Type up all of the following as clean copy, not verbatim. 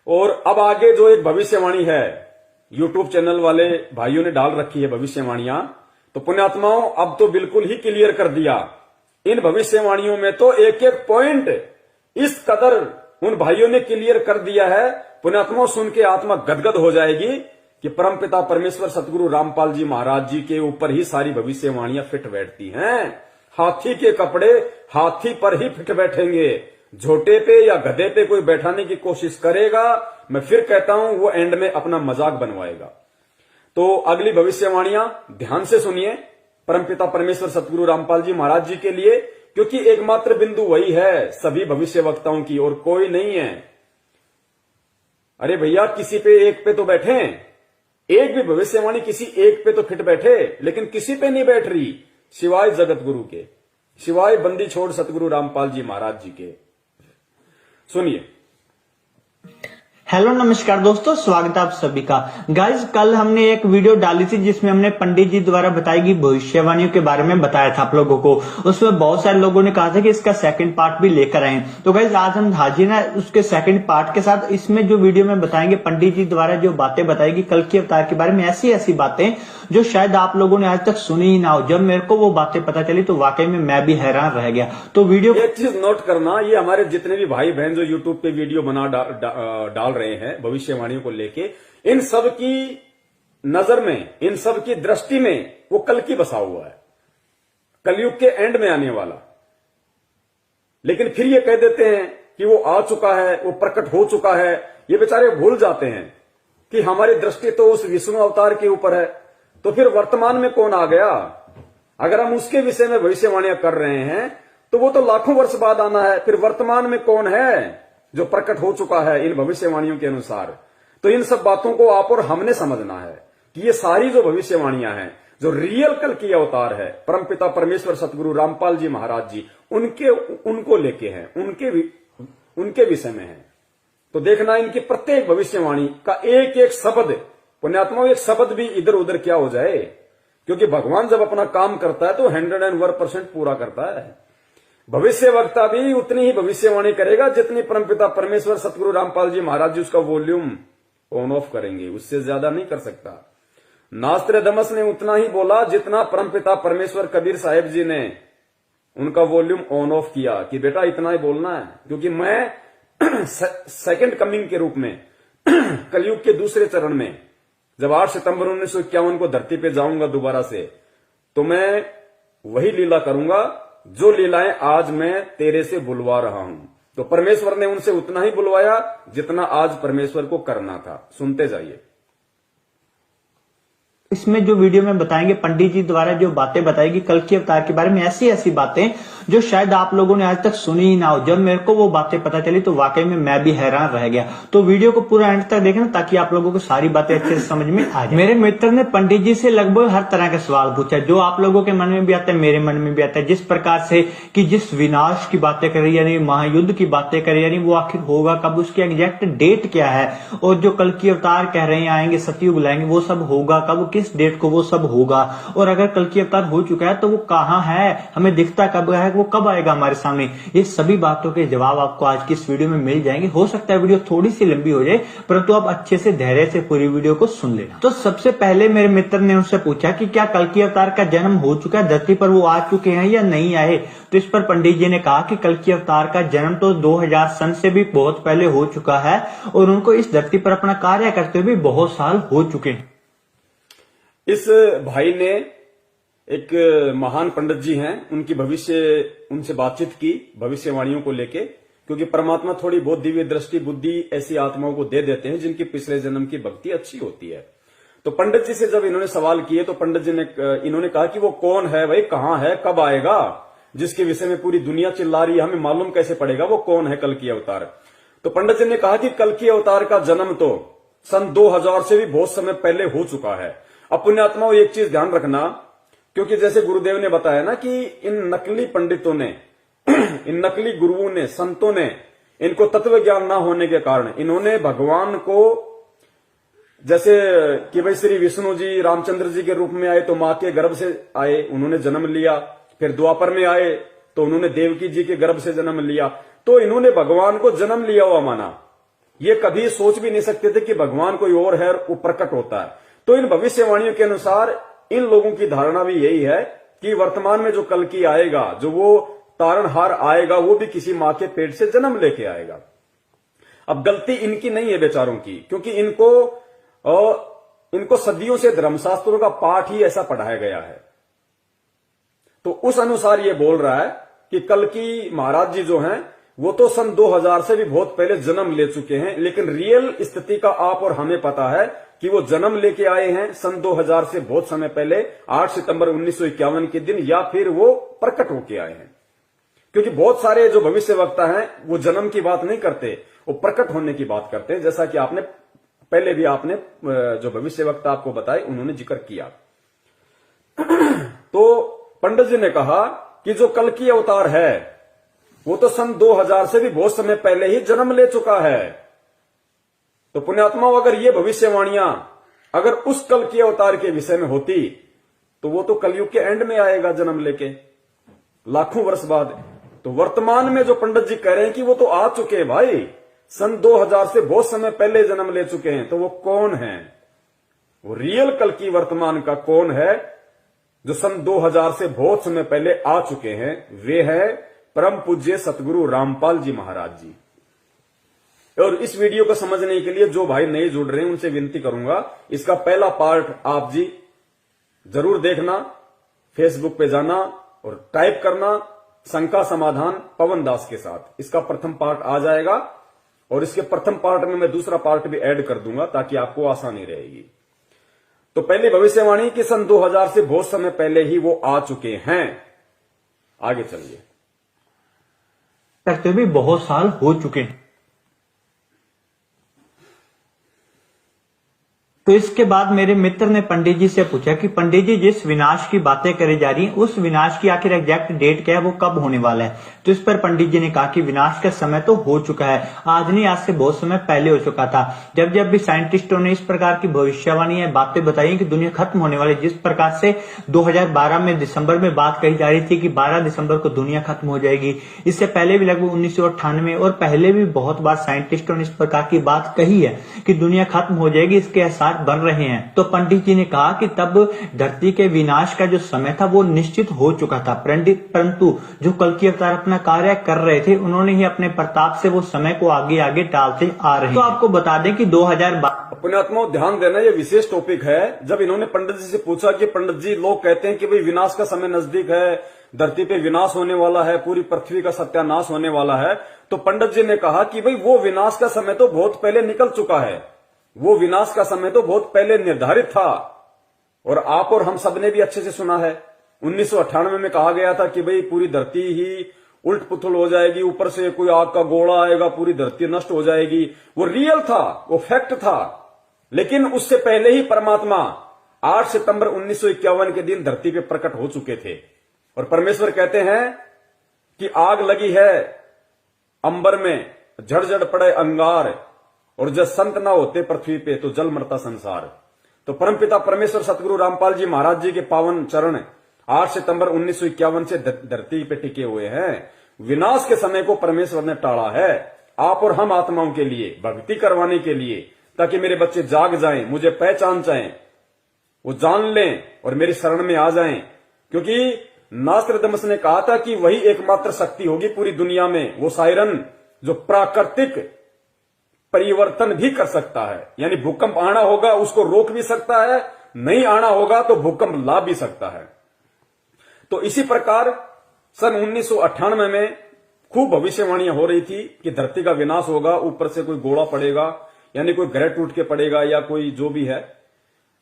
और अब आगे जो एक भविष्यवाणी है, यूट्यूब चैनल वाले भाइयों ने डाल रखी है भविष्यवाणियां, तो पुण्यात्माओं अब तो बिल्कुल ही क्लियर कर दिया। इन भविष्यवाणियों में तो एक एक पॉइंट इस कदर उन भाइयों ने क्लियर कर दिया है, पुण्यात्माओं सुन के आत्मा गदगद हो जाएगी कि परमपिता परमेश्वर सतगुरु रामपाल जी महाराज जी के ऊपर ही सारी भविष्यवाणियां फिट बैठती हैं। हाथी के कपड़े हाथी पर ही फिट बैठेंगे। झोटे पे या गधे पे कोई बैठाने की कोशिश करेगा, मैं फिर कहता हूं वो एंड में अपना मजाक बनवाएगा। तो अगली भविष्यवाणियां ध्यान से सुनिए परमपिता परमेश्वर सतगुरु रामपाल जी महाराज जी के लिए, क्योंकि एकमात्र बिंदु वही है सभी भविष्य वक्ताओं की और कोई नहीं है। अरे भैया किसी पे एक पे तो बैठे, एक भी भविष्यवाणी किसी एक पे तो फिट बैठे, लेकिन किसी पे नहीं बैठ रही सिवाय जगत गुरु के, सिवाय बंदी छोड़ सतगुरु रामपाल जी महाराज जी के। सुनिए। हेलो नमस्कार दोस्तों, स्वागत है आप सभी का। गाइज कल हमने एक वीडियो डाली थी जिसमें हमने पंडित जी द्वारा बताई गई भविष्यवाणियों के बारे में बताया था आप लोगों को। उसमें बहुत सारे लोगों ने कहा था कि इसका सेकंड पार्ट भी लेकर आए। तो गाइज आज हम हाजिर हैं उसके सेकंड पार्ट के साथ। इसमें जो वीडियो में बताएंगे पंडित जी द्वारा जो बातें बताएगी कल के अवतार के बारे में, ऐसी ऐसी बातें जो शायद आप लोगों ने आज तक सुनी ही ना हो। जब मेरे को वो बातें पता चली तो वाकई में मैं भी हैरान रह गया। तो वीडियो एक चीज नोट करना, ये हमारे जितने भी भाई बहन जो यूट्यूब पे वीडियो बना डाल रहे हैं भविष्यवाणियों को लेके, इन सब की नजर में, इन सब की दृष्टि में वो कल की बसा हुआ है, कलयुग के एंड में आने वाला। लेकिन फिर ये कह देते हैं कि वो आ चुका है, वो प्रकट हो चुका है। ये बेचारे भूल जाते हैं कि हमारी दृष्टि तो उस विष्णु अवतार के ऊपर है। तो फिर वर्तमान में कौन आ गया? अगर हम उसके विषय में भविष्यवाणियां कर रहे हैं तो वो तो लाखों वर्ष बाद आना है। फिर वर्तमान में कौन है जो प्रकट हो चुका है इन भविष्यवाणियों के अनुसार? तो इन सब बातों को आप और हमने समझना है कि ये सारी जो भविष्यवाणियां हैं, जो रियल कल की अवतार है परमपिता परमेश्वर सतगुरु रामपाल जी महाराज जी, उनको लेके हैं, उनके विषय में है। तो देखना इनकी प्रत्येक भविष्यवाणी का एक एक शब्द, पुण्यात्माओं एक शब्द भी इधर उधर क्या हो जाए, क्योंकि भगवान जब अपना काम करता है तो 101% पूरा करता है। भविष्य वक्ता भी उतनी ही भविष्यवाणी करेगा जितनी परमपिता परमेश्वर सतगुरु रामपाल जी महाराज जी उसका वॉल्यूम ऑन ऑफ करेंगे, उससे ज्यादा नहीं कर सकता। नास्त्रदमस ने उतना ही बोला जितना परमपिता परमेश्वर कबीर साहेब जी ने उनका वॉल्यूम ऑन ऑफ किया कि बेटा इतना ही बोलना है, क्योंकि मैं सेकंड कमिंग के रूप में कलयुग के दूसरे चरण में जब 8 सितंबर 1951 को धरती पे जाऊंगा दोबारा से, तो मैं वही लीला करूंगा जो लीलाएं आज मैं तेरे से बुलवा रहा हूं। तो परमेश्वर ने उनसे उतना ही बुलवाया जितना आज परमेश्वर को करना था। सुनते जाइए। इसमें जो वीडियो में बताएंगे पंडित जी द्वारा जो बातें बताएगी कल के अवतार के बारे में, ऐसी ऐसी बातें जो शायद आप लोगों ने आज तक सुनी ही ना हो। जब मेरे को वो बातें पता चली तो वाकई में मैं भी हैरान रह गया। तो वीडियो को पूरा एंड तक देखना ताकि आप लोगों को सारी बातें अच्छे से समझ में आ जाए। मेरे मित्र ने पंडित जी से लगभग हर तरह के सवाल पूछा जो आप लोगों के मन में भी आता है, मेरे मन में भी आता है। जिस प्रकार से कि जिस विनाश की बातें करी, यानी महायुद्ध की बातें करी, यानी वो आखिर होगा कब, उसकी एग्जैक्ट डेट क्या है, और जो कल की अवतार कह रहे हैं आएंगे, सतयुग लाएंगे, वो सब होगा कब, किस डेट को वो सब होगा, और अगर कल की अवतार हो चुका है तो वो कहाँ है, हमें दिखता कब है, वो कब आएगा हमारे सामने। ये सभी बातों के जवाब आपको आज की इस वीडियो में मिल जाएंगे। हो सकता है वीडियो थोड़ी सी लंबी हो जाए, परंतु आप अच्छे से धैर्य से पूरी वीडियो को सुन लेना। तो सबसे पहले मेरे मित्र ने उनसे पूछा कि क्या कल की अवतार का जन्म हो चुका है, धरती पर वो आ चुके हैं या नहीं आए। तो इस पर पंडित जी ने कहा कि कल की अवतार का जन्म तो 2000 सन से भी बहुत पहले हो चुका है और उनको इस धरती पर अपना कार्य करते हुए बहुत साल हो चुके हैं। इस भाई ने, एक महान पंडित जी हैं, उनसे बातचीत की भविष्यवाणियों को लेके, क्योंकि परमात्मा थोड़ी बहुत दिव्य दृष्टि बुद्धि ऐसी आत्माओं को दे देते हैं जिनकी पिछले जन्म की भक्ति अच्छी होती है। तो पंडित जी से जब इन्होंने सवाल किए तो पंडित जी ने इन्होंने कहा कि वो कौन है भाई, कहाँ है, कब आएगा, जिसके विषय में पूरी दुनिया चिल्ला रही है, हमें मालूम कैसे पड़ेगा वो कौन है कल की अवतार। तो पंडित जी ने कहा कि कल की अवतार का जन्म तो सन 2000 से भी बहुत समय पहले हो चुका है। अब पुण्यात्माओं एक चीज ध्यान रखना, क्योंकि जैसे गुरुदेव ने बताया ना कि इन नकली पंडितों ने इन नकली गुरुओं ने, संतों ने, इनको तत्व ज्ञान ना होने के कारण इन्होंने भगवान को, जैसे कि भाई श्री विष्णु जी रामचंद्र जी के रूप में आए तो मां के गर्भ से आए, उन्होंने जन्म लिया। फिर द्वापर में आए तो उन्होंने देवकी जी के गर्भ से जन्म लिया। तो इन्होंने भगवान को जन्म लिया हुआ माना। ये कभी सोच भी नहीं सकते थे कि भगवान कोई और है वो प्रकट होता है। तो इन भविष्यवाणियों के अनुसार इन लोगों की धारणा भी यही है कि वर्तमान में जो कल्कि आएगा, जो वो तारणहार आएगा, वो भी किसी मां के पेट से जन्म लेके आएगा। अब गलती इनकी नहीं है बेचारों की, क्योंकि इनको सदियों से धर्मशास्त्रों का पाठ ही ऐसा पढ़ाया गया है। तो उस अनुसार ये बोल रहा है कि कल्कि महाराज जी जो हैं वो तो सन 2000 से भी बहुत पहले जन्म ले चुके हैं, लेकिन रियल स्थिति का आप और हमें पता है कि वो जन्म लेके आए हैं सन 2000 से बहुत समय पहले, 8 सितंबर 1951 के दिन, या फिर वो प्रकट होके आए हैं। क्योंकि बहुत सारे जो भविष्यवक्ता हैं वो जन्म की बात नहीं करते, वो प्रकट होने की बात करते हैं, जैसा कि आपने पहले भी आपने जो भविष्यवक्ता आपको बताए उन्होंने जिक्र किया। तो पंडित जी ने कहा कि जो कल्कि अवतार है वो तो सन 2000 से भी बहुत समय पहले ही जन्म ले चुका है। तो पुण्यात्माओं, अगर ये भविष्यवाणियां अगर उस कल्कि अवतार के विषय में होती तो वो तो कलयुग के एंड में आएगा जन्म लेके, लाखों वर्ष बाद। तो वर्तमान में जो पंडित जी कह रहे हैं कि वो तो आ चुके हैं भाई, सन 2000 से बहुत समय पहले जन्म ले चुके हैं, तो वो कौन है? वो रियल कल्कि वर्तमान का कौन है जो सन 2000 से बहुत समय पहले आ चुके हैं? वे है परम पूज्य सतगुरु रामपाल जी महाराज जी। और इस वीडियो को समझने के लिए जो भाई नए जुड़ रहे हैं उनसे विनती करूंगा, इसका पहला पार्ट आप जी जरूर देखना, फेसबुक पे जाना और टाइप करना शंका समाधान पवन दास के साथ। इसका प्रथम पार्ट आ जाएगा और इसके प्रथम पार्ट में मैं दूसरा पार्ट भी ऐड कर दूंगा ताकि आपको आसानी रहेगी। तो पहली भविष्यवाणी कि सन 2000 से बहुत समय पहले ही वो आ चुके हैं। आगे चलिए। करते भी बहुत साल हो चुके हैं। तो इसके बाद मेरे मित्र ने पंडित जी से पूछा कि पंडित जी जिस विनाश की बातें करी जा रही हैं उस विनाश की आखिर एग्जैक्ट डेट क्या है, वो कब होने वाला है? तो इस पर पंडित जी ने कहा कि विनाश का समय तो हो चुका है, आज नहीं आज से बहुत समय पहले हो चुका था। जब जब भी साइंटिस्टों ने इस प्रकार की भविष्यवाणी बातें बताई कि दुनिया खत्म होने वाली, जिस प्रकार से 2012 में दिसंबर में बात कही जा रही थी कि 12 दिसंबर को दुनिया खत्म हो जाएगी, इससे पहले भी लगभग 1998 और पहले भी बहुत बार साइंटिस्टों ने इस प्रकार की बात कही है कि दुनिया खत्म हो जाएगी, इसके आसार बन रहे हैं। तो पंडित जी ने कहा कि तब धरती के विनाश का जो समय था वो निश्चित हो चुका था, परंतु जो कल्कि अवतार अपना कार्य कर रहे थे उन्होंने ही अपने प्रताप से वो समय को आगे आगे टालते आ रहे हैं। तो आपको बता दें कि 2012 पुण्यात्माओं ध्यान देना, ये विशेष टॉपिक है। जब इन्होंने पंडित जी से पूछा कि पंडित जी लोग कहते हैं कि भाई विनाश का समय नजदीक है, धरती पे विनाश होने वाला है, पूरी पृथ्वी का सत्यानाश होने वाला है, तो पंडित जी ने कहा कि भाई वो विनाश का समय तो बहुत पहले निकल चुका है, वो विनाश का समय तो बहुत पहले निर्धारित था। और आप और हम सबने भी अच्छे से सुना है, 1998 में कहा गया था कि भाई पूरी धरती ही उल्ट पुथल हो जाएगी, ऊपर से कोई आग का गोला आएगा, पूरी धरती नष्ट हो जाएगी। वो रियल था, वो फैक्ट था। लेकिन उससे पहले ही परमात्मा 8 सितंबर 1951 के दिन धरती पे प्रकट हो चुके थे। और परमेश्वर कहते हैं कि आग लगी है अंबर में, झड़झड़ पड़े अंगार, और जब संत ना होते पृथ्वी पे तो जल मरता संसार। तो परमपिता परमेश्वर सतगुरु रामपाल जी महाराज जी के पावन चरण 8 सितंबर 1951 से धरती पे टिके हुए हैं। विनाश के समय को परमेश्वर ने टाला है आप और हम आत्माओं के लिए, भक्ति करवाने के लिए, ताकि मेरे बच्चे जाग जाएं, मुझे पहचान जाएं, वो जान लें और मेरी शरण में आ जाएं। क्योंकि नास्त्रदमस ने कहा था कि वही एकमात्र शक्ति होगी पूरी दुनिया में, वो सायरन जो प्राकृतिक परिवर्तन भी कर सकता है। यानी भूकंप आना होगा उसको रोक भी सकता है, नहीं आना होगा तो भूकंप ला भी सकता है। तो इसी प्रकार सन 1998 में खूब भविष्यवाणियां हो रही थी कि धरती का विनाश होगा, ऊपर से कोई गोला पड़ेगा, यानी कोई ग्रह टूट के पड़ेगा या कोई जो भी है।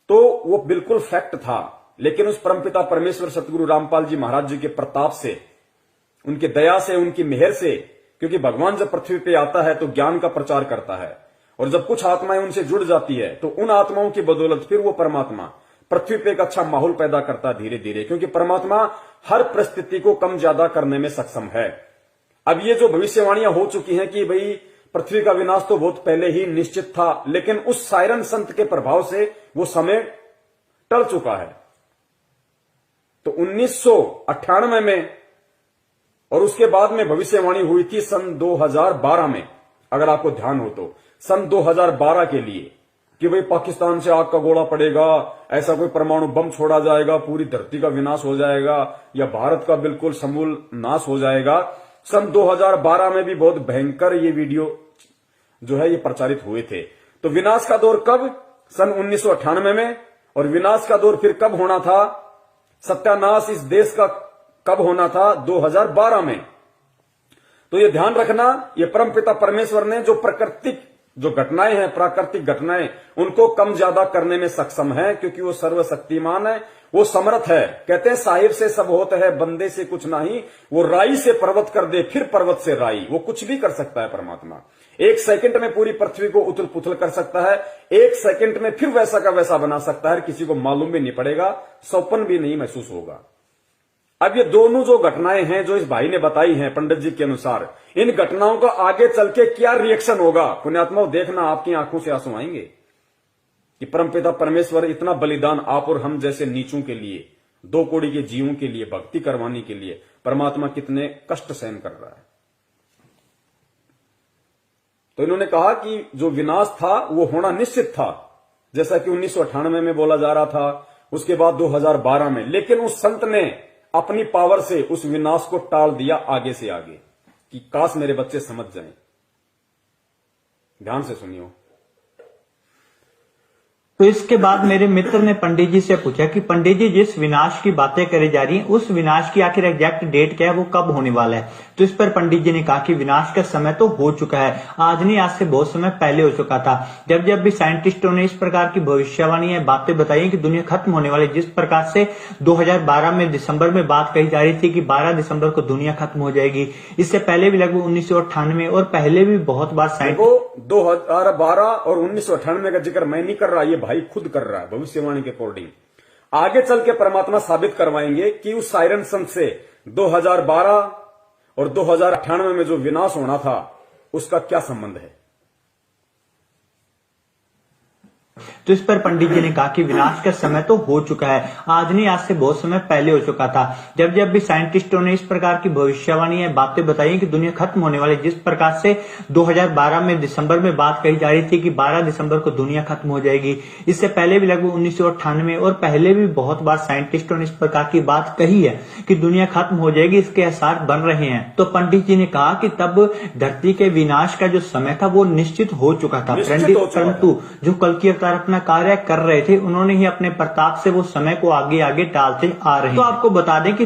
तो वो बिल्कुल फैक्ट था। लेकिन उस परमपिता परमेश्वर सतगुरु रामपाल जी महाराज जी के प्रताप से, उनकी दया से, उनकी मेहर से, क्योंकि भगवान जब पृथ्वी पे आता है तो ज्ञान का प्रचार करता है, और जब कुछ आत्माएं उनसे जुड़ जाती है तो उन आत्माओं की बदौलत फिर वो परमात्मा पृथ्वी पे एक अच्छा माहौल पैदा करता है धीरे धीरे, क्योंकि परमात्मा हर परिस्थिति को कम ज्यादा करने में सक्षम है। अब ये जो भविष्यवाणियां हो चुकी हैं कि भाई पृथ्वी का विनाश तो बहुत पहले ही निश्चित था, लेकिन उस सायरन संत के प्रभाव से वो समय टल चुका है। तो 1998 में और उसके बाद में भविष्यवाणी हुई थी सन 2012 में। अगर आपको ध्यान हो तो, सन 2012 के लिए कि भाई पाकिस्तान से आग का गोला पड़ेगा, ऐसा कोई परमाणु बम छोड़ा जाएगा, पूरी धरती का विनाश हो जाएगा या भारत का बिल्कुल समूल नाश हो जाएगा। सन 2012 में भी बहुत भयंकर ये वीडियो जो है ये प्रचारित हुए थे। तो विनाश का दौर कब? सन 1998 में। और विनाश का दौर फिर कब होना था, सत्यानाश इस देश का कब होना था? 2012 में। तो ये ध्यान रखना, ये परमपिता परमेश्वर ने जो प्राकृतिक जो घटनाएं हैं, प्राकृतिक घटनाएं, उनको कम ज्यादा करने में सक्षम है, क्योंकि वो सर्वशक्तिमान है, वो समर्थ है। कहते हैं साहिब से सब होता है, बंदे से कुछ नहीं। वो राई से पर्वत कर दे, फिर पर्वत से राई। वो कुछ भी कर सकता है परमात्मा। 1 सेकंड में पूरी पृथ्वी को उथल पुथल कर सकता है, 1 सेकंड में फिर वैसा का वैसा बना सकता है। किसी को मालूम भी नहीं पड़ेगा, सौपन भी नहीं महसूस होगा। अब ये दोनों जो घटनाएं हैं जो इस भाई ने बताई हैं पंडित जी के अनुसार, इन घटनाओं का आगे चल के क्या रिएक्शन होगा, पुण्यात्माओं देखना, आपकी आंखों से आंसू आएंगे कि परमपिता परमेश्वर इतना बलिदान आप और हम जैसे नीचों के लिए, 2 कौड़ी के जीवों के लिए, भक्ति करवाने के लिए परमात्मा कितने कष्ट सहन कर रहा है। तो इन्होंने कहा कि जो विनाश था वो होना निश्चित था, जैसा कि 1998 में बोला जा रहा था, उसके बाद 2012 में। लेकिन उस संत ने अपनी पावर से उस विनाश को टाल दिया आगे से आगे, कि काश मेरे बच्चे समझ जाएं। ध्यान से सुनियो। तो इसके बाद मेरे मित्र ने पंडित जी से पूछा कि पंडित जी जिस विनाश की बातें करी जा रही हैं, उस विनाश की आखिर एग्जैक्ट डेट क्या है, वो कब होने वाला है? तो इस पर पंडित जी ने कहा कि विनाश का समय तो हो चुका है, आज नहीं आज से बहुत समय पहले हो चुका था। जब जब भी साइंटिस्टों ने इस प्रकार की भविष्यवाणी या बातें बताई कि दुनिया खत्म होने वाली, जिस प्रकार से 2012 में दिसंबर में बात कही जा रही थी कि 12 दिसंबर को दुनिया खत्म हो जाएगी, इससे पहले भी लगभग 1998 और पहले भी बहुत बार साइंटिस्ट 2012 और 1998 का जिक्र मैं नहीं कर रहा, ये भाई खुद कर रहा है भविष्यवाणी के अकॉर्डिंग। आगे चल के परमात्मा साबित करवाएंगे कि उस सायरन संत से 2012 और 2098 में जो विनाश होना था उसका क्या संबंध है। तो इस पर पंडित जी ने कहा कि विनाश का समय तो हो चुका है, आज नहीं आज से बहुत समय पहले हो चुका था। जब जब भी साइंटिस्टों ने इस प्रकार की भविष्यवाणी या बातें बताई कि दुनिया खत्म होने वाली, जिस प्रकार से 2012 में दिसंबर में बात कही जा रही थी कि 12 दिसंबर को दुनिया खत्म हो जाएगी, इससे पहले भी लगभग 1998 और पहले भी बहुत बार साइंटिस्टों ने इस प्रकार की बात कही है कि दुनिया खत्म हो जाएगी, इसके आसार बन रहे हैं। तो पंडित जी ने कहा कि तब धरती के विनाश का जो समय था वो निश्चित हो चुका था, परंतु जो कल की अवतार अपना कार्य कर रहे थे, उन्होंने ही अपने प्रताप से वो समय को आगे आगे टालते आ रहे हैं। तो आपको बता दें कि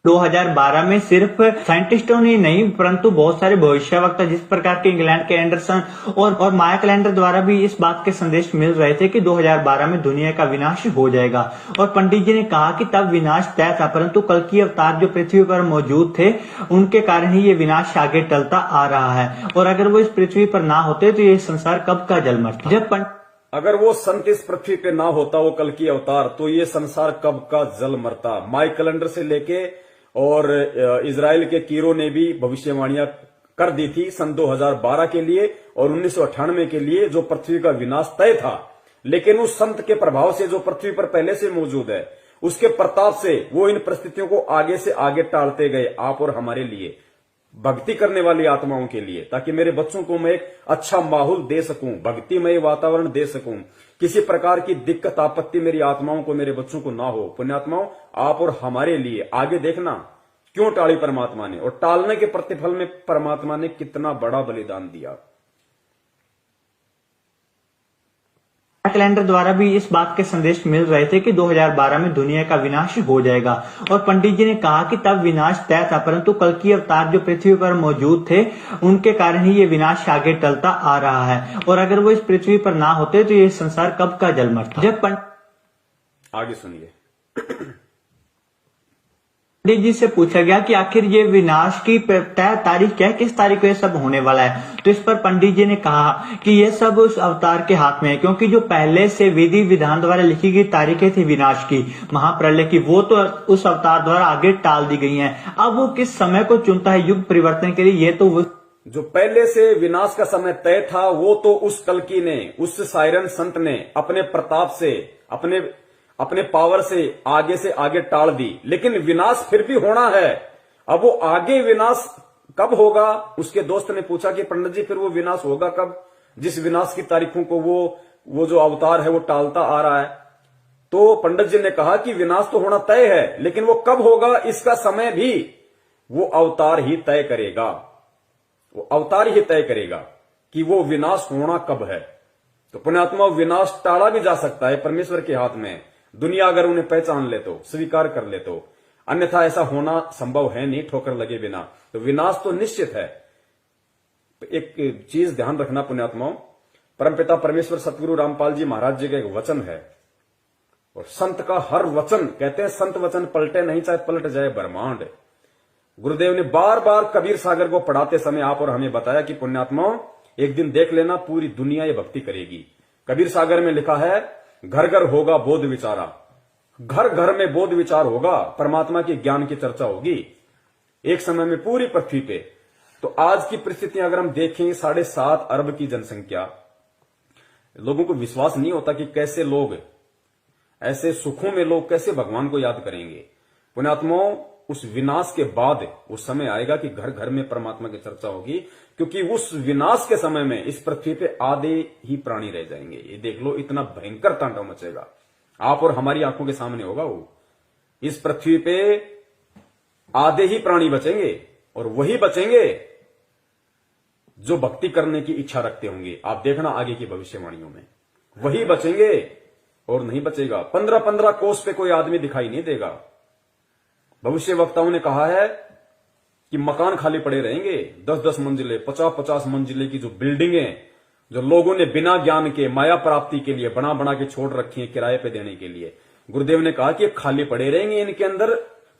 2012 में सिर्फ साइंटिस्टों ने नहीं परंतु बहुत सारे भविष्यवक्ता जिस प्रकार के इंग्लैंड के एंडरसन और माया कैलेंडर द्वारा भी इस बात के संदेश मिल रहे थे कि 2012 में दुनिया का विनाश हो जाएगा। और पंडित जी ने कहा कि तब विनाश तय था, परंतु कल की अवतार जो पृथ्वी पर मौजूद थे उनके कारण ही ये विनाश आगे टलता आ रहा है, और अगर वो इस पृथ्वी पर ना होते तो ये संसार कब का जल मरता। जब अगर वो संत इस पृथ्वी पे ना होता, वो कल की अवतार, तो ये संसार कब का जल मरता। माया कैलेंडर से लेके और इजराइल के कीरो ने भी भविष्यवाणियां कर दी थी सन 2012 के लिए और 1998 के लिए, जो पृथ्वी का विनाश तय था। लेकिन उस संत के प्रभाव से जो पृथ्वी पर पहले से मौजूद है, उसके प्रताप से वो इन परिस्थितियों को आगे से आगे टालते गए, आप और हमारे लिए, भक्ति करने वाली आत्माओं के लिए, ताकि मेरे बच्चों को मैं एक अच्छा माहौल दे सकूं, भक्तिमय वातावरण दे सकूं, किसी प्रकार की दिक्कत आपत्ति मेरी आत्माओं को, मेरे बच्चों को ना हो। पुण्यात्माओं, आप और हमारे लिए आगे देखना क्यों टाली परमात्मा ने, और टालने के प्रतिफल में परमात्मा ने कितना बड़ा बलिदान दिया। कैलेंडर द्वारा भी इस बात के संदेश मिल रहे थे कि 2012 में दुनिया का विनाश हो जाएगा। और पंडित जी ने कहा कि तब विनाश तय था, परंतु कल की अवतार जो पृथ्वी पर मौजूद थे उनके कारण ही ये विनाश आगे टलता आ रहा है, और अगर वो इस पृथ्वी पर ना होते तो ये संसार कब का जल मरता। जब आगे सुनिए। पंडित जी से पूछा गया कि आखिर ये विनाश की तय तारीख क्या है, किस तारीख को ये सब होने वाला है। तो इस पर पंडित जी ने कहा कि ये सब उस अवतार के हाथ में है, क्योंकि जो पहले से विधि विधान द्वारा लिखी गई तारीखें थी विनाश की, महाप्रलय की, वो तो उस अवतार द्वारा आगे टाल दी गई हैं। अब वो किस समय को चुनता है युग परिवर्तन के लिए, ये तो वो जो पहले से विनाश का समय तय था वो तो उस कल्कि ने, उस सायरन संत ने अपने प्रताप से, अपने पावर से आगे टाल दी। लेकिन विनाश फिर भी होना है। अब वो आगे विनाश कब होगा? उसके दोस्त ने पूछा कि पंडित जी फिर वो विनाश होगा कब, जिस विनाश की तारीखों को वो जो अवतार है वो टालता आ रहा है। तो पंडित जी ने कहा कि विनाश तो होना तय है, लेकिन वो कब होगा इसका समय भी वो अवतार ही तय करेगा। वो अवतार ही तय करेगा कि वो विनाश होना कब है। तो पुण्यात्मा, विनाश टाला भी जा सकता है, परमेश्वर के हाथ में। दुनिया अगर उन्हें पहचान ले तो, स्वीकार कर ले तो, अन्यथा ऐसा होना संभव है नहीं ठोकर लगे बिना। तो विनाश तो निश्चित है। तो एक चीज ध्यान रखना पुण्यात्माओं, परमपिता परमेश्वर सतगुरु रामपाल जी महाराज जी का एक वचन है, और संत का हर वचन, कहते हैं संत वचन पलटे नहीं, चाहे पलट जाए ब्रह्मांड। गुरुदेव ने बार बार कबीर सागर को पढ़ाते समय आप और हमें बताया कि पुण्यात्माओं, एक दिन देख लेना पूरी दुनिया ये भक्ति करेगी। कबीर सागर में लिखा है, घर घर होगा बोध विचारा। घर घर में बोध विचार होगा, परमात्मा के ज्ञान की चर्चा होगी एक समय में पूरी पृथ्वी पे। तो आज की परिस्थितियां अगर हम देखें, 7.5 अरब की जनसंख्या, लोगों को विश्वास नहीं होता कि कैसे लोग ऐसे सुखों में लोग कैसे भगवान को याद करेंगे। पुण्यात्माओं, उस विनाश के बाद उस समय आएगा कि घर घर में परमात्मा की चर्चा होगी, क्योंकि उस विनाश के समय में इस पृथ्वी पे आधे ही प्राणी रह जाएंगे। ये देख लो, इतना भयंकर तांडव मचेगा, आप और हमारी आंखों के सामने होगा। वो इस पृथ्वी पे आधे ही प्राणी बचेंगे, और वही बचेंगे जो भक्ति करने की इच्छा रखते होंगे। आप देखना आगे की भविष्यवाणियों में, वही बचेंगे और नहीं बचेगा। 15-15 कोस पे कोई आदमी दिखाई नहीं देगा। भविष्य वक्ताओं ने कहा है कि मकान खाली पड़े रहेंगे, 10-10 मंजिले, 50-50 मंजिले की जो बिल्डिंगें, जो लोगों ने बिना ज्ञान के माया प्राप्ति के लिए बना बना के छोड़ रखी है किराए पे देने के लिए। गुरुदेव ने कहा कि खाली पड़े रहेंगे, इनके अंदर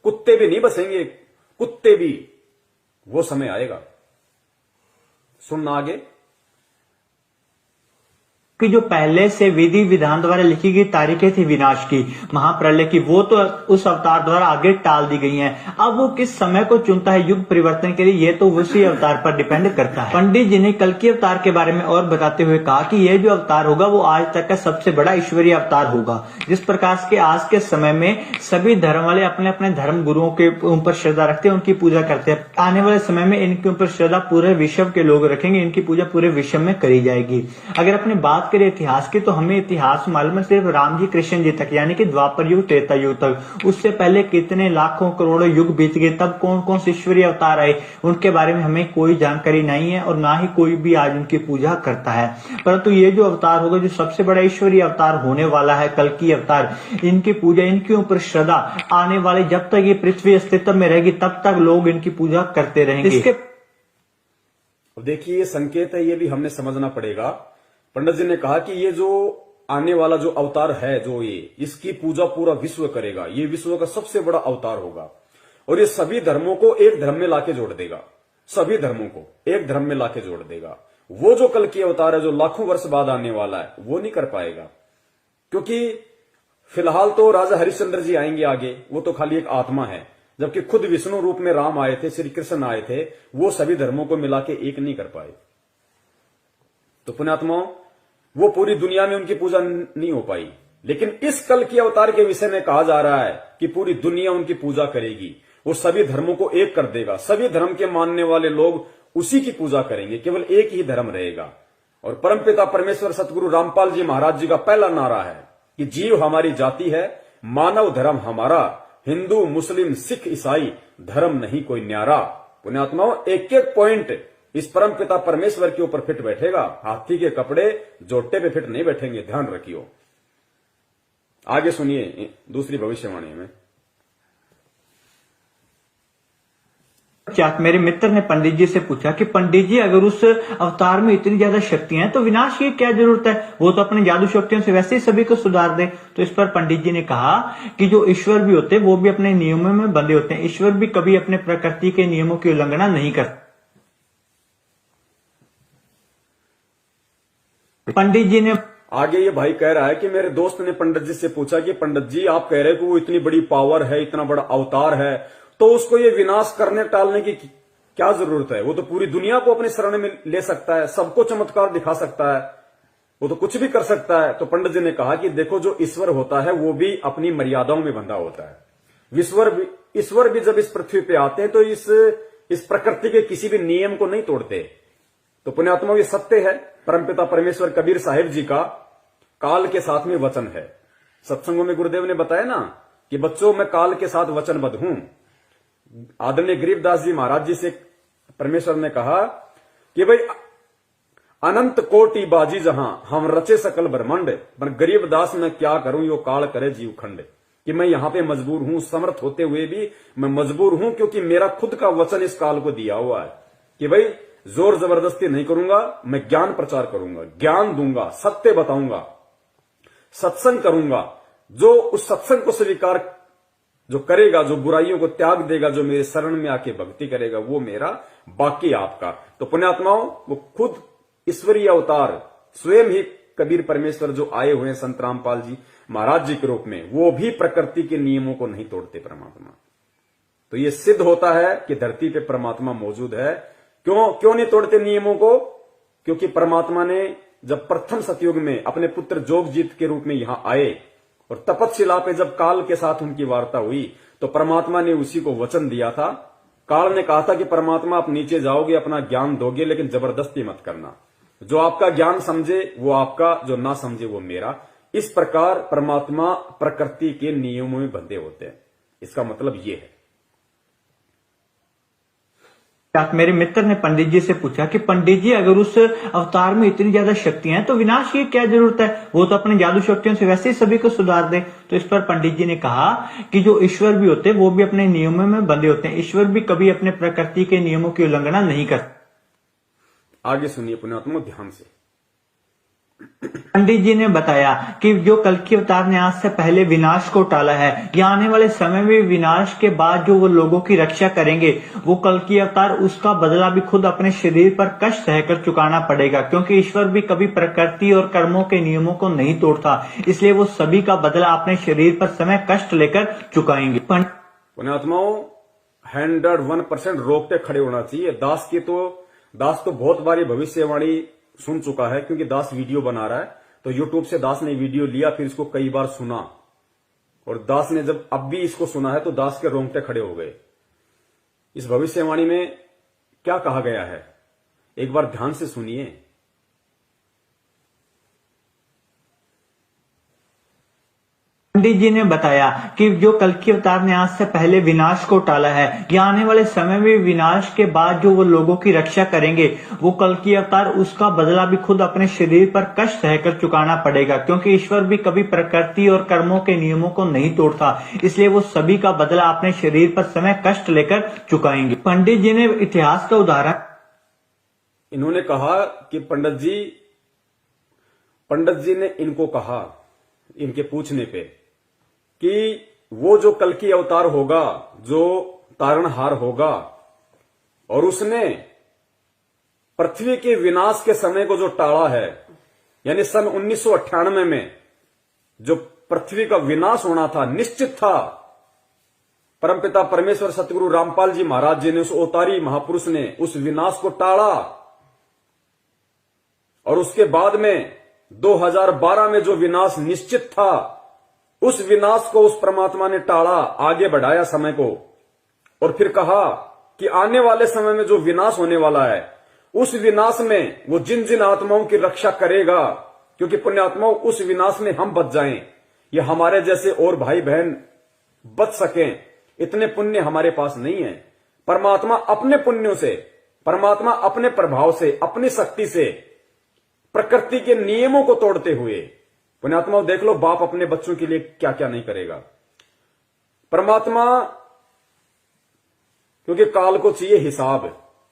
कुत्ते भी नहीं बसेंगे, कुत्ते भी। वो समय आएगा, सुनना आगे कि जो पहले से विधि विधान द्वारा लिखी गई तारीखें थी विनाश की, महाप्रलय की, वो तो उस अवतार द्वारा आगे टाल दी गई हैं। अब वो किस समय को चुनता है युग परिवर्तन के लिए, ये तो उसी अवतार पर डिपेंड करता है। पंडित जी ने कल के अवतार के बारे में और बताते हुए कहा कि ये जो अवतार होगा वो आज तक का सबसे बड़ा ईश्वरीय अवतार होगा। जिस प्रकार के आज के समय में सभी धर्म वाले अपने अपने धर्म गुरुओं के ऊपर श्रद्धा रखते हैं, उनकी पूजा करते हैं, आने वाले समय में इनके ऊपर श्रद्धा पूरे विश्व के लोग रखेंगे, इनकी पूजा पूरे विश्व में करी जाएगी। अगर अपने बात करें इतिहास की, तो हमें इतिहास मालूम है सिर्फ राम जी कृष्ण जी तक, यानी कि द्वापर युग त्रेता युग तक। उससे पहले कितने लाखों करोड़ों युग बीत गए, तब कौन कौन से ईश्वरीय अवतार आए, उनके बारे में हमें कोई जानकारी नहीं है, और ना ही कोई भी आज उनकी पूजा करता है। परंतु ये जो अवतार होगा, जो सबसे बड़ा ईश्वरीय अवतार होने वाला है, कल की अवतार, इनकी पूजा, इनके ऊपर श्रद्धा आने वाले, जब तक ये पृथ्वी अस्तित्व में रहेगी तब तक लोग इनकी पूजा करते रहेंगे। इसके देखिए, ये संकेत है, ये भी हमने समझना पड़ेगा। पंडित जी ने कहा कि ये जो आने वाला जो अवतार है, जो ये, इसकी पूजा पूरा विश्व करेगा, ये विश्व का सबसे बड़ा अवतार होगा, और ये सभी धर्मों को एक धर्म में लाके जोड़ देगा, सभी धर्मों को एक धर्म में लाके जोड़ देगा। वो जो कल की अवतार है, जो लाखों वर्ष बाद आने वाला है, वो नहीं कर पाएगा, क्योंकि फिलहाल तो राजा हरिश्चंद्र जी आएंगे आगे, वो तो खाली एक आत्मा है, जबकि खुद विष्णु रूप में राम आए थे, श्री कृष्ण आए थे, वो सभी धर्मों को मिला के एक नहीं कर पाए। तो पुण्यात्माओं, वो पूरी दुनिया में उनकी पूजा नहीं हो पाई, लेकिन इस कल की अवतार के विषय में कहा जा रहा है कि पूरी दुनिया उनकी पूजा करेगी, वो सभी धर्मों को एक कर देगा, सभी धर्म के मानने वाले लोग उसी की पूजा करेंगे, केवल एक ही धर्म रहेगा। और परमपिता परमेश्वर सतगुरु रामपाल जी महाराज जी का पहला नारा है कि जीव हमारी जाति है, मानव धर्म हमारा, हिंदू मुस्लिम सिख ईसाई धर्म नहीं कोई न्यारा। पुण्यात्माओं, एक एक पॉइंट इस परम पिता परमेश्वर के ऊपर फिट बैठेगा, हाथी के कपड़े जोटे पे फिट नहीं बैठेंगे, ध्यान रखियो। आगे सुनिए दूसरी भविष्यवाणी में। मेरे मित्र ने पंडित जी से पूछा कि पंडित जी, अगर उस अवतार में इतनी ज्यादा शक्तियां हैं तो विनाश की क्या जरूरत है, वो तो अपने जादू शक्तियों से वैसे ही सभी को सुधार दे। तो इस पर पंडित जी ने कहा कि जो ईश्वर भी होते हैं वो भी अपने नियमों में बंधे होते हैं, ईश्वर भी कभी अपने प्रकृति के नियमों की उल्लंघना नहीं करते। पंडित जी ने आगे ये भाई कह रहा है कि मेरे दोस्त ने पंडित जी से पूछा कि पंडित जी, आप कह रहे हैं कि वो इतनी बड़ी पावर है, इतना बड़ा अवतार है, तो उसको ये विनाश करने टालने की क्या जरूरत है? वो तो पूरी दुनिया को अपने शरण में ले सकता है, सबको चमत्कार दिखा सकता है, वो तो कुछ भी कर सकता है। तो पंडित जी ने कहा कि देखो, जो ईश्वर होता है वो भी अपनी मर्यादाओं में बंधा होता है। ईश्वर भी जब इस पृथ्वी पे आते हैं तो इस इस प्रकृति के किसी भी नियम को नहीं तोड़ते। तो पुण्यात्माओं, ये सत्य है। परमपिता परमेश्वर कबीर साहिब जी का काल के साथ में वचन है। सत्संगों में गुरुदेव ने बताया ना कि बच्चों, मैं काल के साथ वचनबद्ध हूं। आदरणीय गरीबदास जी महाराज जी से परमेश्वर ने कहा कि भाई अनंत कोटि बाजी जहां हम रचे सकल ब्रह्मांड, पर गरीबदास मैं क्या करूं, यो काल करे जीव खंड। कि मैं यहां पे मजबूर हूं, समर्थ होते हुए भी मैं मजबूर हूं, क्योंकि मेरा खुद का वचन इस काल को दिया हुआ है कि भाई जोर जबरदस्ती नहीं करूंगा, मैं ज्ञान प्रचार करूंगा, ज्ञान दूंगा, सत्य बताऊंगा, सत्संग करूंगा। जो उस सत्संग को स्वीकार जो करेगा, जो बुराइयों को त्याग देगा, जो मेरे शरण में आके भक्ति करेगा, वो मेरा, बाकी आपका। तो पुण्यात्माओं, वो खुद ईश्वरीय अवतार स्वयं ही कबीर परमेश्वर जो आए हुए हैं संत रामपाल जी महाराज जी के रूप में, वो भी प्रकृति के नियमों को नहीं तोड़ते परमात्मा। तो ये सिद्ध होता है कि धरती पे परमात्मा मौजूद है। क्यों नहीं तोड़ते नियमों को? क्योंकि परमात्मा ने जब प्रथम सतयुग में अपने पुत्र जोगजीत के रूप में यहां आए और तपतशिला पे जब काल के साथ उनकी वार्ता हुई, तो परमात्मा ने उसी को वचन दिया था। काल ने कहा था कि परमात्मा आप नीचे जाओगे, अपना ज्ञान दोगे, लेकिन जबरदस्ती मत करना। जो आपका ज्ञान समझे वो आपका, जो ना समझे वो मेरा। इस प्रकार परमात्मा प्रकृति के नियमों में बंधे होते हैं। इसका मतलब ये है। मेरे मित्र ने पंडित जी से पूछा कि पंडित जी, अगर उस अवतार में इतनी ज्यादा शक्तियां हैं तो विनाश की क्या जरूरत है, वो तो अपने जादू शक्तियों से वैसे ही सभी को सुधार दे। तो इस पर पंडित जी ने कहा कि जो ईश्वर भी होते हैं वो भी अपने नियमों में बंधे होते हैं। ईश्वर भी कभी अपने प्रकृति के नियमों की उल्लंघना नहीं करते। आगे सुनिए पुण्यात्मा ध्यान से। पंडित जी ने बताया कि जो कल्कि अवतार ने आज से पहले विनाश को टाला है, या आने वाले समय में विनाश के बाद जो वो लोगों की रक्षा करेंगे, वो कल्कि अवतार, उसका बदला भी खुद अपने शरीर पर कष्ट सहकर चुकाना पड़ेगा। क्योंकि ईश्वर भी कभी प्रकृति और कर्मों के नियमों को नहीं तोड़ता, इसलिए वो सभी का बदला अपने शरीर पर समय कष्ट लेकर चुकाएंगे। पुण्यात्माओं, 101% रोकते खड़े होना चाहिए। दास तो बहुत बारी भविष्यवाणी सुन चुका है, क्योंकि दास वीडियो बना रहा है। तो यूट्यूब से दास ने वीडियो लिया, फिर इसको कई बार सुना, और दास ने जब अब भी इसको सुना है तो दास के रोंगटे खड़े हो गए। इस भविष्यवाणी में क्या कहा गया है, एक बार ध्यान से सुनिए। पंडित जी ने बताया कि जो कल्कि अवतार ने आज से पहले विनाश को टाला है, या आने वाले समय में विनाश के बाद जो वो लोगों की रक्षा करेंगे, वो कल्कि अवतार, उसका बदला भी खुद अपने शरीर पर कष्ट सहकर चुकाना पड़ेगा। क्योंकि ईश्वर भी कभी प्रकृति और कर्मों के नियमों को नहीं तोड़ता, इसलिए वो सभी का बदला अपने शरीर पर समय कष्ट लेकर चुकाएंगे। पंडित जी ने इतिहास का उदाहरण, इन्होंने कहा कि पंडित जी ने इनको कहा, इनके पूछने पे, कि वो जो कल्कि अवतार होगा, जो तारणहार होगा, और उसने पृथ्वी के विनाश के समय को जो टाला है, यानी सन 1998 में जो पृथ्वी का विनाश होना था, निश्चित था। परमपिता परमेश्वर सतगुरु रामपाल जी महाराज जी ने, उस अवतारी महापुरुष ने उस विनाश को टाला, और उसके बाद में 2012 में जो विनाश निश्चित था, उस विनाश को उस परमात्मा ने टाला, आगे बढ़ाया समय को, और फिर कहा कि आने वाले समय में जो विनाश होने वाला है, उस विनाश में वो जिन जिन आत्माओं की रक्षा करेगा, क्योंकि पुण्यात्माओं उस विनाश में हम बच जाएं, ये हमारे जैसे और भाई बहन बच सकें, इतने पुण्य हमारे पास नहीं है। परमात्मा अपने पुण्यों से, परमात्मा अपने प्रभाव से, अपनी शक्ति से, प्रकृति के नियमों को तोड़ते हुए, पुण्यात्मा देख लो, बाप अपने बच्चों के लिए क्या क्या नहीं करेगा। परमात्मा, क्योंकि काल को चाहिए हिसाब,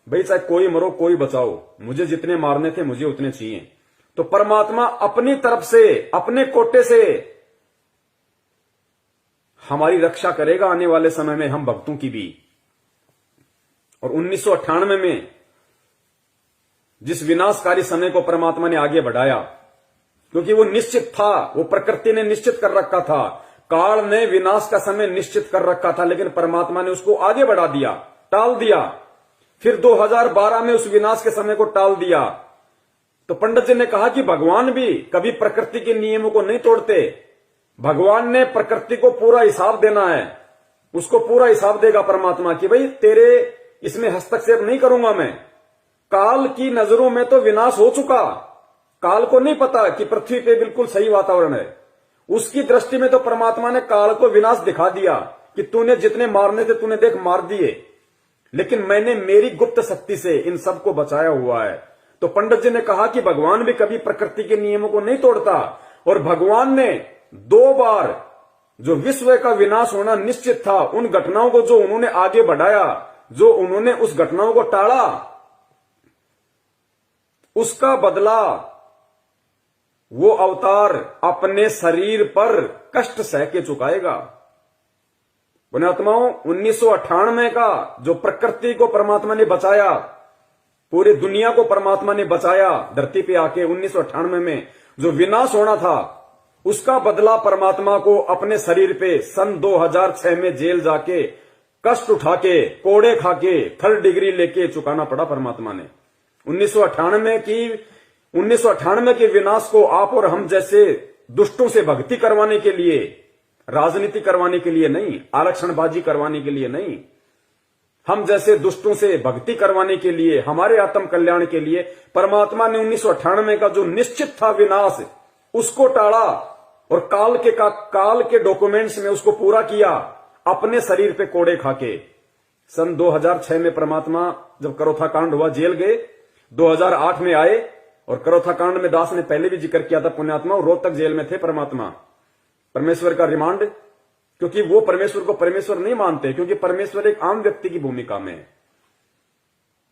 भाई चाहे कोई मरो कोई बचाओ, मुझे जितने मारने थे मुझे उतने चाहिए। तो परमात्मा अपनी तरफ से, अपने कोटे से हमारी रक्षा करेगा आने वाले समय में, हम भक्तों की भी। और 1998 में जिस विनाशकारी समय को परमात्मा ने आगे बढ़ाया, क्योंकि वो निश्चित था, वो प्रकृति ने निश्चित कर रखा था, काल ने विनाश का समय निश्चित कर रखा था, लेकिन परमात्मा ने उसको आगे बढ़ा दिया, टाल दिया। फिर 2012 में उस विनाश के समय को टाल दिया। तो पंडित जी ने कहा कि भगवान भी कभी प्रकृति के नियमों को नहीं तोड़ते। भगवान ने प्रकृति को पूरा हिसाब देना है, उसको पूरा हिसाब देगा परमात्मा कि भाई तेरे इसमें हस्तक्षेप नहीं करूंगा मैं। काल की नजरों में तो विनाश हो चुका। काल को नहीं पता कि पृथ्वी पे बिल्कुल सही वातावरण है। उसकी दृष्टि में तो परमात्मा ने काल को विनाश दिखा दिया कि तूने जितने मारने थे तूने देख मार दिए, लेकिन मैंने मेरी गुप्त शक्ति से इन सबको बचाया हुआ है। तो पंडित जी ने कहा कि भगवान भी कभी प्रकृति के नियमों को नहीं तोड़ता, और भगवान ने 2 बार जो विश्व का विनाश होना निश्चित था, उन घटनाओं को जो उन्होंने आगे बढ़ाया, जो उन्होंने उस घटनाओं को टाला, उसका बदला वो अवतार अपने शरीर पर कष्ट सह के चुकाएगा। पुण्यात्माओं, 1998 का जो प्रकृति को परमात्मा ने बचाया, पूरी दुनिया को परमात्मा ने बचाया, धरती पे आके 1998 में जो विनाश होना था, उसका बदला परमात्मा को अपने शरीर पे सन 2006 में जेल जाके कष्ट उठा के, कोड़े खा के, 3rd डिग्री लेके चुकाना पड़ा परमात्मा ने। 1998 के विनाश को आप और हम जैसे दुष्टों से भक्ति करवाने के लिए, राजनीति करवाने के लिए नहीं, आरक्षणबाजी करवाने के लिए नहीं, हम जैसे दुष्टों से भक्ति करवाने के लिए, हमारे आत्म कल्याण के लिए परमात्मा ने 1998 का जो निश्चित था विनाश, उसको टाला और काल के डॉक्यूमेंट्स में उसको पूरा किया, अपने शरीर पे कोड़े खाके। सन 2006 में परमात्मा जब करोथा कांड हुआ, जेल गए, 2008 में आए, और करोथा कांड में दास ने पहले भी जिक्र किया था पुण्यात्मा, रोहतक जेल में थे परमात्मा। परमेश्वर का रिमांड, क्योंकि वो परमेश्वर को परमेश्वर नहीं मानते, क्योंकि परमेश्वर एक आम व्यक्ति की भूमिका में है।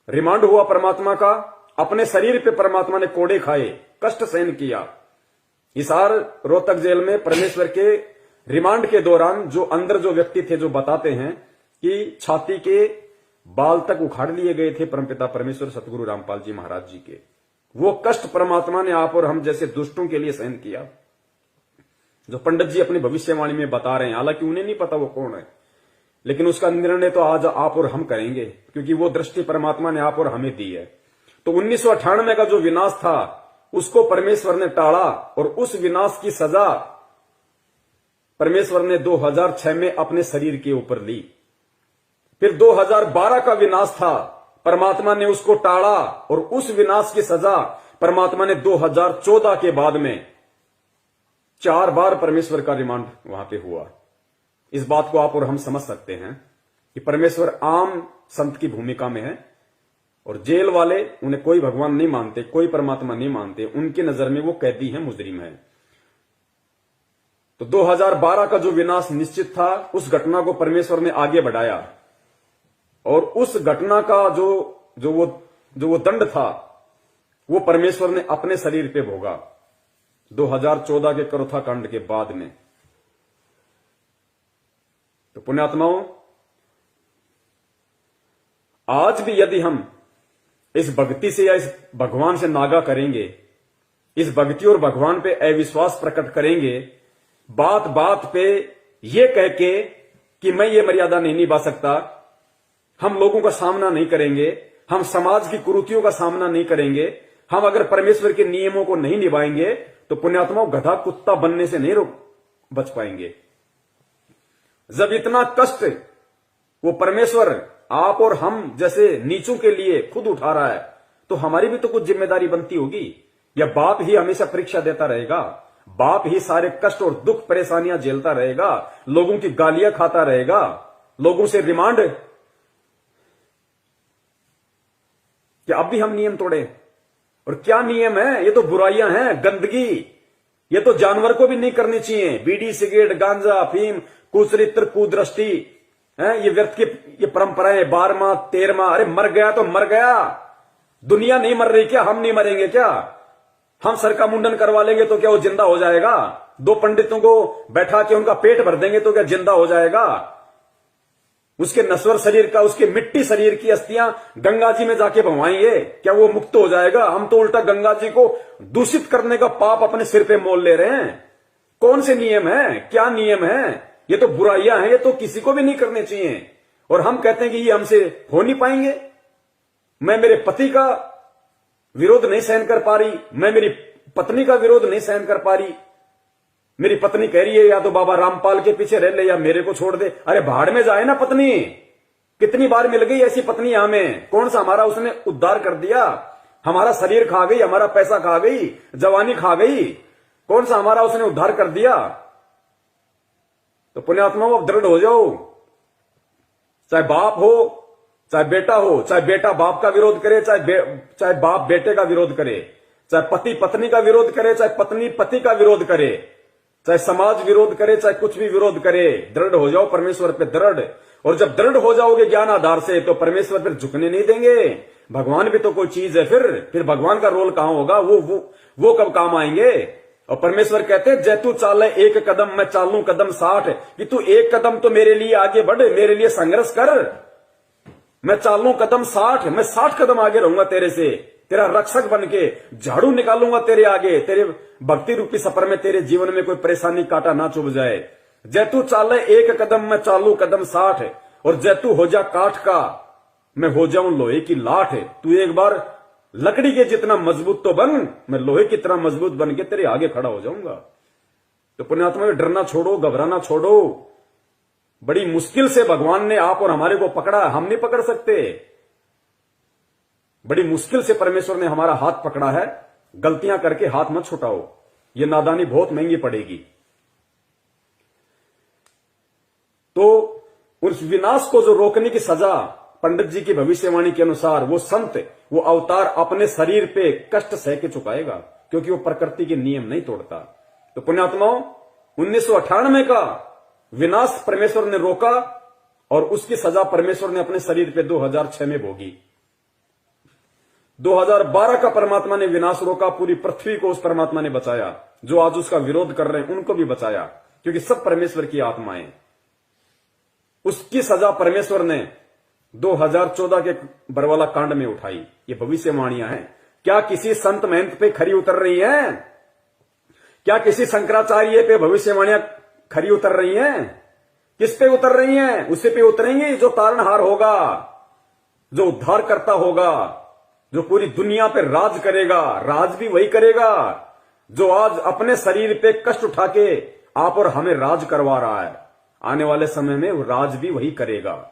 रिमांड हुआ परमात्मा का, अपने शरीर पे परमात्मा ने कोड़े खाए, कष्ट सहन किया। हिसार रोहतक जेल में परमेश्वर के रिमांड के दौरान जो अंदर जो व्यक्ति थे, जो बताते हैं कि छाती के बाल तक उखाड़ लिए गए थे परमपिता परमेश्वर सतगुरु रामपाल जी महाराज जी के। वो कष्ट परमात्मा ने आप और हम जैसे दुष्टों के लिए सहन किया, जो पंडित जी अपनी भविष्यवाणी में बता रहे हैं। हालांकि उन्हें नहीं पता वो कौन है, लेकिन उसका निर्णय तो आज आप और हम करेंगे, क्योंकि वो दृष्टि परमात्मा ने आप और हमें दी है। तो 1998 का जो विनाश था, उसको परमेश्वर ने टाला, और उस विनाश की सजा परमेश्वर ने 2006 में अपने शरीर के ऊपर ली। फिर 2012 का विनाश था, परमात्मा ने उसको टाला, और उस विनाश की सजा परमात्मा ने 2014 के बाद में 4 बार परमेश्वर का रिमांड वहां पे हुआ। इस बात को आप और हम समझ सकते हैं कि परमेश्वर आम संत की भूमिका में है, और जेल वाले, उन्हें कोई भगवान नहीं मानते, कोई परमात्मा नहीं मानते, उनकी नजर में वो कैदी है, मुजरिम है। तो 2012 का जो विनाश निश्चित था, उस घटना को परमेश्वर ने आगे बढ़ाया, और उस घटना का जो वो दंड था, वो परमेश्वर ने अपने शरीर पे भोगा 2014 के करोथा कांड के बाद में। तो पुण्यात्माओं, आज भी यदि हम इस भक्ति से या इस भगवान से नागा करेंगे, इस भक्ति और भगवान पे अविश्वास प्रकट करेंगे, बात बात पे ये कह के कि मैं ये मर्यादा नहीं निभा सकता, हम लोगों का सामना नहीं करेंगे, हम समाज की कुरीतियों का सामना नहीं करेंगे, हम अगर परमेश्वर के नियमों को नहीं निभाएंगे, तो पुण्यात्माओं गधा कुत्ता बनने से नहीं बच पाएंगे। जब इतना कष्ट वो परमेश्वर आप और हम जैसे नीचों के लिए खुद उठा रहा है, तो हमारी भी तो कुछ जिम्मेदारी बनती होगी। या बाप ही हमेशा परीक्षा देता रहेगा, बाप ही सारे कष्ट और दुख परेशानियां झेलता रहेगा, लोगों की गालियां खाता रहेगा, लोगों से रिमांड कि अब भी हम नियम तोड़े। और क्या नियम है? ये तो बुराइयां हैं, गंदगी। ये तो जानवर को भी नहीं करनी चाहिए। बीड़ी, सिगरेट, गांजा, अफीम, कुचरित्र, कुदृष्टि, ये व्यर्थ की ये परंपराएं, 12वां 13वां। अरे मर गया तो मर गया, दुनिया नहीं मर रही क्या? हम नहीं मरेंगे क्या? हम सर का मुंडन करवा लेंगे तो क्या वो जिंदा हो जाएगा? 2 पंडितों को बैठा के उनका पेट भर देंगे तो क्या जिंदा हो जाएगा? उसके नश्वर शरीर का, उसके मिट्टी शरीर की अस्थियां गंगा जी में जाके भवाएंगे, क्या वो मुक्त हो जाएगा? हम तो उल्टा गंगा जी को दूषित करने का पाप अपने सिर पे मोल ले रहे हैं। कौन से नियम है? क्या नियम है? ये तो बुराइयां हैं, ये तो किसी को भी नहीं करने चाहिए। और हम कहते हैं कि ये हमसे हो नहीं पाएंगे। मैं मेरे पति का विरोध नहीं सहन कर पा रही, मैं मेरी पत्नी का विरोध नहीं सहन कर पा रही। मेरी पत्नी कह रही है या तो बाबा रामपाल के पीछे रह ले या मेरे को छोड़ दे। अरे भाड़ में जाए ना पत्नी, कितनी बार मिल गई ऐसी पत्नी हमें, कौन सा हमारा उसने उद्धार कर दिया? हमारा शरीर खा गई, हमारा पैसा खा गई, जवानी खा गई, कौन सा हमारा उसने उद्धार कर दिया? तो पुण्यात्माओं, अब दृढ़ हो जाओ। चाहे बाप हो, चाहे बेटा हो, चाहे बेटा बाप का विरोध करे, चाहे बाप बेटे का विरोध करे, चाहे पति पत्नी का विरोध करे, चाहे पत्नी पति का विरोध करे, चाहे समाज विरोध करे, चाहे कुछ भी विरोध करे, दृढ़ हो जाओ परमेश्वर पे दृढ़। और जब दृढ़ हो जाओगे ज्ञान आधार से, तो परमेश्वर फिर झुकने नहीं देंगे। भगवान भी तो कोई चीज है, फिर भगवान का रोल कहां होगा? वो कब काम आएंगे? और परमेश्वर कहते हैं, जय तू चाले एक कदम मैं चालूं कदम 60, कि तू एक कदम तो मेरे लिए आगे बढ़, मेरे लिए संघर्ष कर। मैं चालूं कदम 60, मैं 60 कदम आगे रहूंगा तेरे से, तेरा रक्षक बन के झाड़ू निकालूंगा तेरे आगे, तेरे भक्ति रूपी सफर में तेरे जीवन में कोई परेशानी कांटा ना चुभ जाए। जय तू चाले एक कदम मैं चालू कदम 60, और जय तू हो जा काठ का मैं हो जाऊं लोहे की लाठ। तू एक बार लकड़ी के जितना मजबूत तो बन, मैं लोहे की तरह मजबूत बन के तेरे आगे खड़ा हो जाऊंगा। तो पुण्यात्मा, डरना छोड़ो, घबराना छोड़ो। बड़ी मुश्किल से भगवान ने आप और हमारे को पकड़ा, हम नहीं पकड़ सकते। बड़ी मुश्किल से परमेश्वर ने हमारा हाथ पकड़ा है। गलतियां करके हाथ मत छुटाओ, ये नादानी बहुत महंगी पड़ेगी। तो उस विनाश को जो रोकने की सजा पंडित जी की भविष्यवाणी के अनुसार वो संत, वो अवतार अपने शरीर पे कष्ट सह के चुकाएगा, क्योंकि वो प्रकृति के नियम नहीं तोड़ता। तो पुण्यात्माओं, 1998 का विनाश परमेश्वर ने रोका, और उसकी सजा परमेश्वर ने अपने शरीर पे 2006 में भोगी। 2012 का परमात्मा ने विनाश रोका, पूरी पृथ्वी को उस परमात्मा ने बचाया। जो आज उसका विरोध कर रहे हैं उनको भी बचाया, क्योंकि सब परमेश्वर की आत्माएं। उसकी सजा परमेश्वर ने 2014 के बरवाला कांड में उठाई। ये भविष्यवाणियां हैं। क्या किसी संत महंत पे खरी उतर रही हैं? क्या किसी शंकराचार्य पे भविष्यवाणियां खरी उतर रही हैं? किस पे उतर रही हैं? उसी पे उतरेंगी जो तारणहार होगा, जो उद्धार करता होगा, जो पूरी दुनिया पे राज करेगा। राज भी वही करेगा जो आज अपने शरीर पे कष्ट उठा के आप और हमें राज करवा रहा है। आने वाले समय में वो राज भी वही करेगा।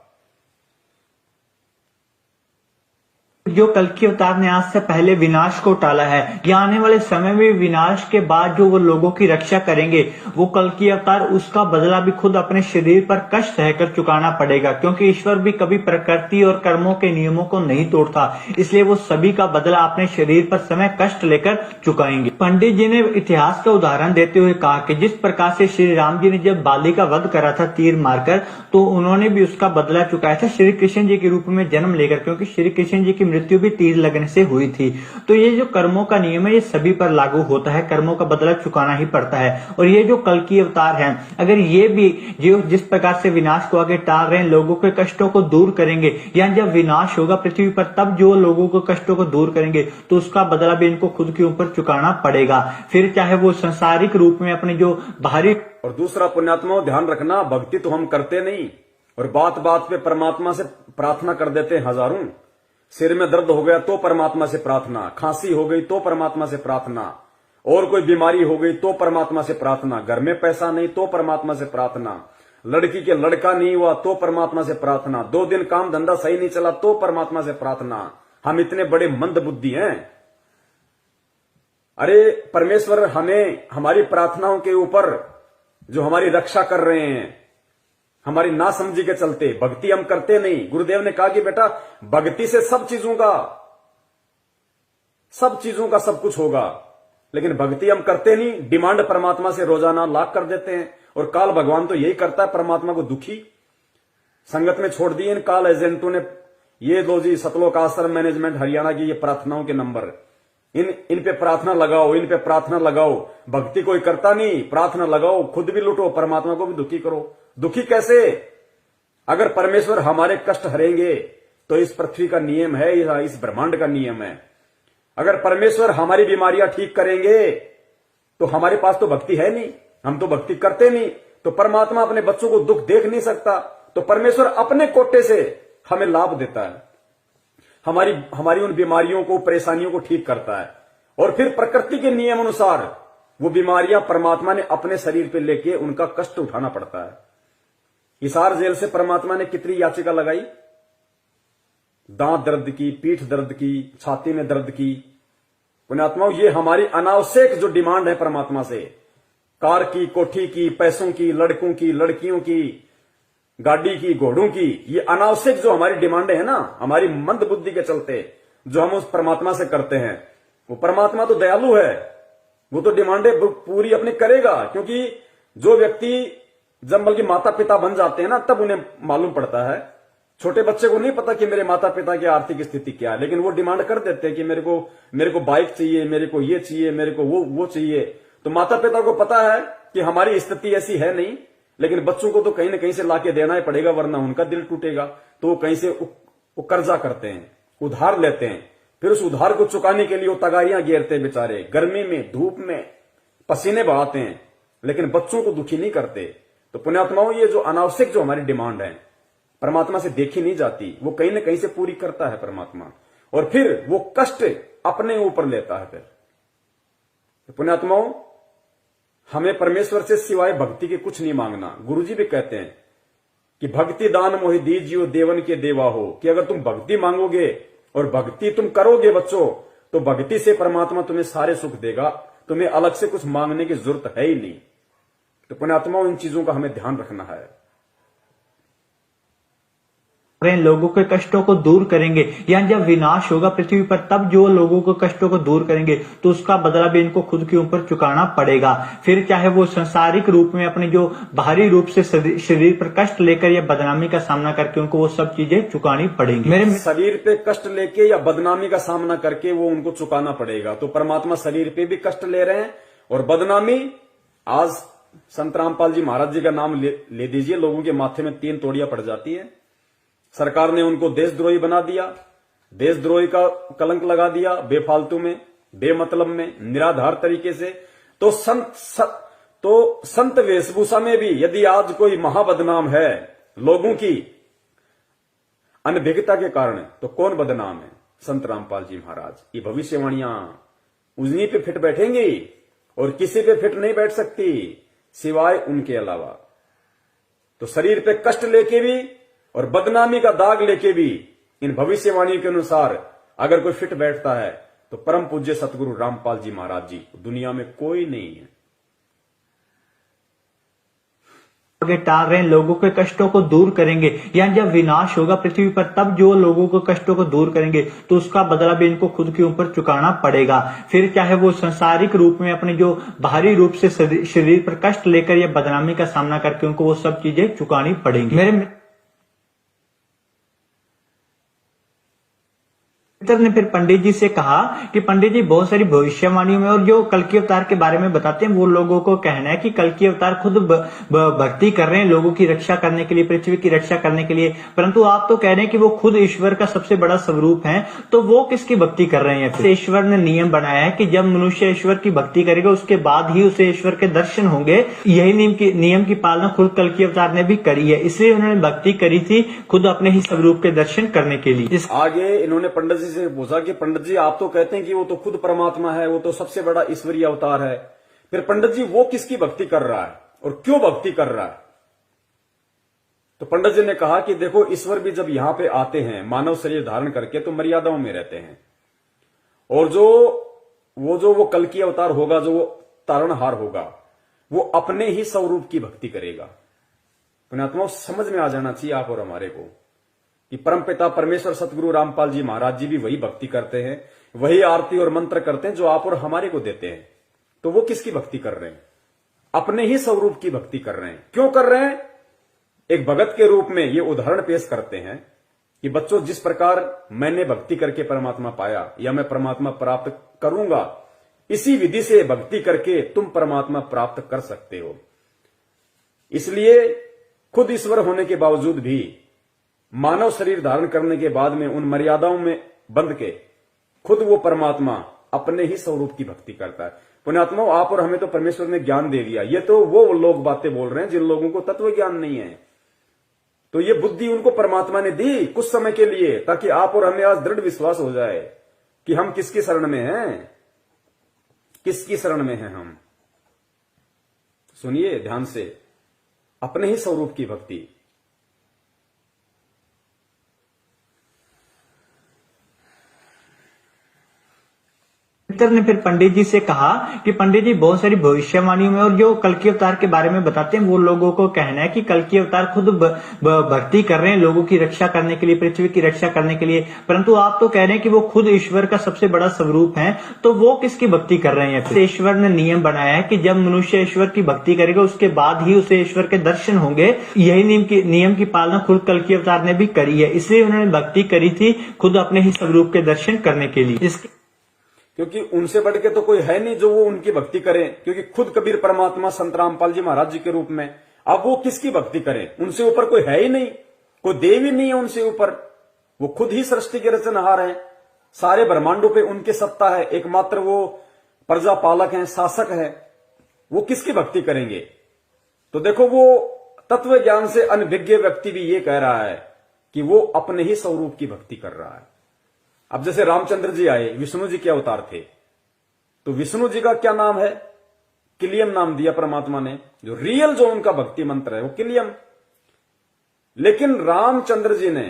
जो कल्कि अवतार ने आज से पहले विनाश को टाला है, या आने वाले समय में विनाश के बाद जो वो लोगों की रक्षा करेंगे, वो कल्कि अवतार, उसका बदला भी खुद अपने शरीर पर कष्ट सहकर चुकाना पड़ेगा। क्योंकि ईश्वर भी कभी प्रकृति और कर्मों के नियमों को नहीं तोड़ता, इसलिए वो सभी का बदला अपने शरीर पर समय कष्ट लेकर चुकाएंगे। पंडित जी ने इतिहास का उदाहरण देते हुए कहा कि जिस प्रकार से श्री राम जी ने जब बाली का वध करा था तीर मारकर, तो उन्होंने भी उसका बदला चुकाया था श्री कृष्ण जी के रूप में जन्म लेकर, क्योंकि श्री कृष्ण जी की मृत्यु भी तीर लगने से हुई थी। तो ये जो कर्मों का नियम है, ये सभी पर लागू होता है, कर्मों का बदला चुकाना ही पड़ता है। और ये जो कल्कि अवतार हैं, अगर ये भी जो जिस प्रकार से विनाश को आगे टाल रहे हैं, लोगों के कष्टों को दूर करेंगे, या जब विनाश होगा पृथ्वी पर तब जो लोगों के कष्टों को दूर करेंगे, तो उसका बदला भी इनको खुद के ऊपर चुकाना पड़ेगा। फिर चाहे वो संसारिक रूप में अपने जो बाहरी। और दूसरा पुण्यात्माओं, ध्यान रखना, भक्ति तो हम करते नहीं, और बात बात पे परमात्मा से प्रार्थना कर देते हैं हजारों। सिर में दर्द हो गया तो परमात्मा से प्रार्थना, खांसी हो गई तो परमात्मा से प्रार्थना, और कोई बीमारी हो गई तो परमात्मा से प्रार्थना, घर में पैसा नहीं तो परमात्मा से प्रार्थना, लड़की के लड़का नहीं हुआ तो परमात्मा से प्रार्थना, 2 दिन काम धंधा सही नहीं चला तो परमात्मा से प्रार्थना। हम इतने बड़े मंद बुद्धि हैं। अरे परमेश्वर हमें हमारी प्रार्थनाओं के ऊपर जो हमारी रक्षा कर रहे हैं, हमारी नासमझी के चलते भक्ति हम करते नहीं। गुरुदेव ने कहा कि बेटा, भक्ति से सब चीजों का सब कुछ होगा, लेकिन भक्ति हम करते नहीं। डिमांड परमात्मा से रोजाना लाख कर देते हैं, और काल भगवान तो यही करता है, परमात्मा को दुखी संगत में छोड़ दिए इन काल एजेंटों ने। ये लो जी, सतलोक आश्रम मैनेजमेंट हरियाणा की ये प्रार्थनाओं के नंबर, इन पे प्रार्थना लगाओ, इन पे प्रार्थना लगाओ। भक्ति कोई करता नहीं, प्रार्थना लगाओ, खुद भी लुटो, परमात्मा को भी दुखी करो। दुखी कैसे? अगर परमेश्वर हमारे कष्ट हरेंगे तो इस पृथ्वी का नियम है, इस ब्रह्मांड का नियम है। अगर परमेश्वर हमारी बीमारियां ठीक करेंगे तो हमारे पास तो भक्ति है नहीं, हम तो भक्ति करते नहीं। तो परमात्मा अपने बच्चों को दुख देख नहीं सकता, तो परमेश्वर अपने कोटे से हमें लाभ देता है, हमारी उन बीमारियों को, परेशानियों को ठीक करता है। और फिर प्रकृति के नियम अनुसार वो बीमारियां परमात्मा ने अपने शरीर पे लेके उनका कष्ट उठाना पड़ता है। हिसार जेल से परमात्मा ने कितनी याचिका लगाई? दांत दर्द की, पीठ दर्द की, छाती में दर्द की। पुण्यात्माओं, ये हमारी अनावश्यक जो डिमांड है परमात्मा से, कार की, कोठी की, पैसों की, लड़कों की, लड़कियों की, गाड़ी की, घोड़ों की, ये अनावश्यक जो हमारी डिमांडें है ना, हमारी मंद बुद्धि के चलते जो हम उस परमात्मा से करते हैं, वो परमात्मा तो दयालु है, वो तो डिमांडें पूरी अपनी करेगा। क्योंकि जो व्यक्ति जब बल्कि माता पिता बन जाते हैं ना, तब उन्हें मालूम पड़ता है। छोटे बच्चे को नहीं पता कि मेरे माता पिता की आर्थिक स्थिति क्या है, लेकिन वो डिमांड कर देते हैं कि मेरे को बाइक चाहिए, मेरे को ये चाहिए, मेरे को वो चाहिए। तो माता पिता को पता है कि हमारी स्थिति ऐसी है नहीं, लेकिन बच्चों को तो कहीं ना कहीं से लाके देना ही पड़ेगा, वरना उनका दिल टूटेगा। तो वो कहीं से वो कर्जा करते हैं, उधार लेते हैं, फिर उस उधार को चुकाने के लिए वो तगारियां घेरते हैं बेचारे, गर्मी में, धूप में पसीने बहाते हैं, लेकिन बच्चों को दुखी नहीं करते। तो पुण्यात्माओं, ये जो अनावश्यक जो हमारी डिमांड है परमात्मा से देखी नहीं जाती, वो कहीं ना कहीं से पूरी करता है परमात्मा, और फिर वो कष्ट अपने ऊपर लेता है। फिर तो पुण्यात्माओं, हमें परमेश्वर से सिवाय भक्ति के कुछ नहीं मांगना। गुरुजी भी कहते हैं कि भक्ति दान मोहि दीजियो देवन के देवा हो, कि अगर तुम भक्ति मांगोगे और भक्ति तुम करोगे बच्चों, तो भक्ति से परमात्मा तुम्हें सारे सुख देगा, तुम्हें अलग से कुछ मांगने की जरूरत है ही नहीं। तो पुण्यात्माओं, इन चीजों का हमें ध्यान रखना है। लोगों के कष्टों को दूर करेंगे, या जब विनाश होगा पृथ्वी पर, तब जो लोगों के कष्टों को दूर करेंगे तो उसका बदला भी इनको खुद के ऊपर चुकाना पड़ेगा। फिर चाहे वो संसारिक रूप में अपने जो बाहरी रूप से शरीर पर कष्ट लेकर या बदनामी का सामना करके उनको वो सब चीजें चुकानी पड़ेंगी। मेरे शरीर पे कष्ट लेके या बदनामी का सामना करके वो उनको चुकाना पड़ेगा। तो परमात्मा शरीर पे भी कष्ट ले रहे हैं और बदनामी। आज संत रामपाल जी महाराज जी का नाम ले दीजिए, लोगों के माथे में 3 तोड़ियां पड़ जाती है। सरकार ने उनको देशद्रोही बना दिया, देशद्रोही का कलंक लगा दिया, बेफालतू में, बेमतलब में, निराधार तरीके से। तो संत वेशभूषा में भी यदि आज कोई महाबदनाम है लोगों की अनभिज्ञता के कारण, तो कौन बदनाम है? संत रामपाल जी महाराज। ये भविष्यवाणियां उन्हीं पे फिट बैठेंगी और किसी पे फिट नहीं बैठ सकती सिवाय उनके अलावा। तो शरीर पे कष्ट लेके भी और बदनामी का दाग लेके भी इन भविष्यवाणियों के अनुसार अगर कोई फिट बैठता है तो परम पूज्य सतगुरु रामपाल जी महाराज जी, दुनिया में कोई नहीं है। टाल रहे हैं, लोगों के कष्टों को दूर करेंगे, या जब विनाश होगा पृथ्वी पर, तब जो लोगों के कष्टों को दूर करेंगे तो उसका बदला भी इनको खुद के ऊपर चुकाना पड़ेगा। फिर चाहे वो संसारिक रूप में अपने जो बाहरी रूप से शरीर पर कष्ट लेकर या बदनामी का सामना करके उनको वो सब चीजें चुकानी पड़ेंगी। मेरे मित्र ने फिर पंडित जी से कहा कि पंडित जी, बहुत सारी भविष्यवाणियों में और जो कल की अवतार के बारे में बताते हैं, वो लोगों को कहना है कि कल की अवतार खुद भक्ति कर रहे हैं लोगों की रक्षा करने के लिए, पृथ्वी की रक्षा करने के लिए, परंतु आप तो कह रहे हैं कि वो खुद ईश्वर का सबसे बड़ा स्वरूप है, तो वो किसकी भक्ति कर रहे हैं? ईश्वर ने नियम बनाया है कि जब मनुष्य ईश्वर की भक्ति करेगा उसके बाद ही उसे ईश्वर के दर्शन होंगे। यही नियम की पालना खुद कल की अवतार ने भी करी है, इसलिए उन्होंने भक्ति करी थी खुद अपने ही स्वरूप के दर्शन करने के लिए। आगे इन्होंने पंडित जी से पूछा कि पंडित जी, आप तो कहते हैं कि वो तो खुद परमात्मा है, वो तो सबसे बड़ा ईश्वरीय अवतार है, फिर पंडित जी वो किसकी भक्ति कर रहा है और क्यों भक्ति कर रहा है? तो पंडित जी ने कहा कि देखो, ईश्वर भी जब यहां पे आते हैं मानव शरीर धारण करके तो मर्यादाओं में रहते हैं, और वो कल की अवतार होगा, जो वो तारणहार होगा, वो अपने ही स्वरूप की भक्ति करेगा। पुण्यात्माओं, समझ में आ जाना चाहिए आप और हमारे को कि परमपिता परमेश्वर सतगुरु रामपाल जी महाराज जी भी वही भक्ति करते हैं, वही आरती और मंत्र करते हैं जो आप और हमारे को देते हैं। तो वो किसकी भक्ति कर रहे हैं? अपने ही स्वरूप की भक्ति कर रहे हैं। क्यों कर रहे हैं? एक भगत के रूप में ये उदाहरण पेश करते हैं कि बच्चों, जिस प्रकार मैंने भक्ति करके परमात्मा पाया या मैं परमात्मा प्राप्त करूंगा, इसी विधि से भक्ति करके तुम परमात्मा प्राप्त कर सकते हो। इसलिए खुद ईश्वर होने के बावजूद भी मानव शरीर धारण करने के बाद में उन मर्यादाओं में बंध के खुद वो परमात्मा अपने ही स्वरूप की भक्ति करता है। पुण्यात्माओं, आप और हमें तो परमेश्वर ने ज्ञान दे दिया, ये तो वो लोग बातें बोल रहे हैं जिन लोगों को तत्व ज्ञान नहीं है। तो ये बुद्धि उनको परमात्मा ने दी कुछ समय के लिए, ताकि आप और हमें आज दृढ़ विश्वास हो जाए कि हम किसकी शरण में हैं, किसकी शरण में हैं हम। सुनिए ध्यान से, अपने ही स्वरूप की भक्ति। मित्र ने फिर पंडित जी से कहा कि पंडित जी बहुत सारी भविष्यवाणियों में और जो कल्कि अवतार के बारे में बताते हैं वो लोगों को कहना है कि कल्कि अवतार खुद भक्ति कर रहे हैं लोगों की रक्षा करने के लिए, पृथ्वी की रक्षा करने के लिए, परंतु आप तो कह रहे हैं कि वो खुद ईश्वर का सबसे बड़ा स्वरूप है, तो वो किसकी भक्ति कर रहे हैं? ईश्वर ने नियम बनाया है कि जब मनुष्य ईश्वर की भक्ति करेगा उसके बाद ही उसे ईश्वर के दर्शन होंगे। यही नियम की पालना खुद कल्कि अवतार ने भी करी है, इसलिए उन्होंने भक्ति करी थी खुद अपने ही स्वरूप के दर्शन करने के लिए। क्योंकि उनसे बढ़ के तो कोई है नहीं जो वो उनकी भक्ति करे, क्योंकि खुद कबीर परमात्मा संत रामपाल जी महाराज जी के रूप में, अब वो किसकी भक्ति करें? उनसे ऊपर कोई है ही नहीं, कोई देव ही नहीं है उनसे ऊपर। वो खुद ही सृष्टि के रचनहार हैं, सारे ब्रह्मांडों पे उनकी सत्ता है, एकमात्र वो प्रजा पालक हैं, शासक है। वो किसकी भक्ति करेंगे? तो देखो, वो तत्व ज्ञान से अनभिज्ञ व्यक्ति भी ये कह रहा है कि वो अपने ही स्वरूप की भक्ति कर रहा है। अब जैसे रामचंद्र जी आए, विष्णु जी के अवतार थे, तो विष्णु जी का क्या नाम है? किलियम नाम दिया परमात्मा ने। जो रियल जो उनका भक्ति मंत्र है वो किलियम। लेकिन रामचंद्र जी ने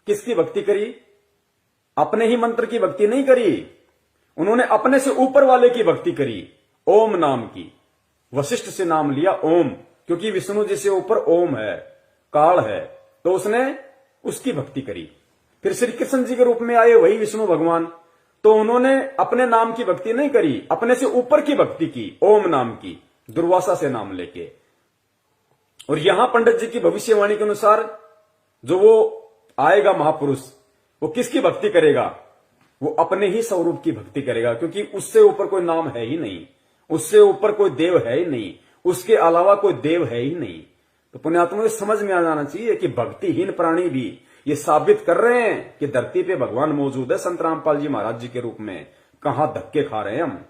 किसकी भक्ति करी? अपने ही मंत्र की भक्ति नहीं करी, उन्होंने अपने से ऊपर वाले की भक्ति करी, ओम नाम की। वशिष्ठ से नाम लिया ओम, क्योंकि विष्णु जी से ऊपर ओम है, काल है, तो उसने उसकी भक्ति करी। फिर श्री कृष्ण जी के रूप में आए वही विष्णु भगवान, तो उन्होंने अपने नाम की भक्ति नहीं करी, अपने से ऊपर की भक्ति की, ओम नाम की, दुर्वासा से नाम लेके। और यहां पंडित जी की भविष्यवाणी के अनुसार जो वो आएगा महापुरुष, वो किसकी भक्ति करेगा? वो अपने ही स्वरूप की भक्ति करेगा, क्योंकि उससे ऊपर कोई नाम है ही नहीं, उससे ऊपर कोई देव है ही नहीं, उसके अलावा कोई देव है ही नहीं। तो पुण्यात्मा को समझ में आ जाना चाहिए कि भक्तिहीन प्राणी भी ये साबित कर रहे हैं कि धरती पे भगवान मौजूद है संत रामपाल जी महाराज जी के रूप में। कहां धक्के खा रहे हैं हम।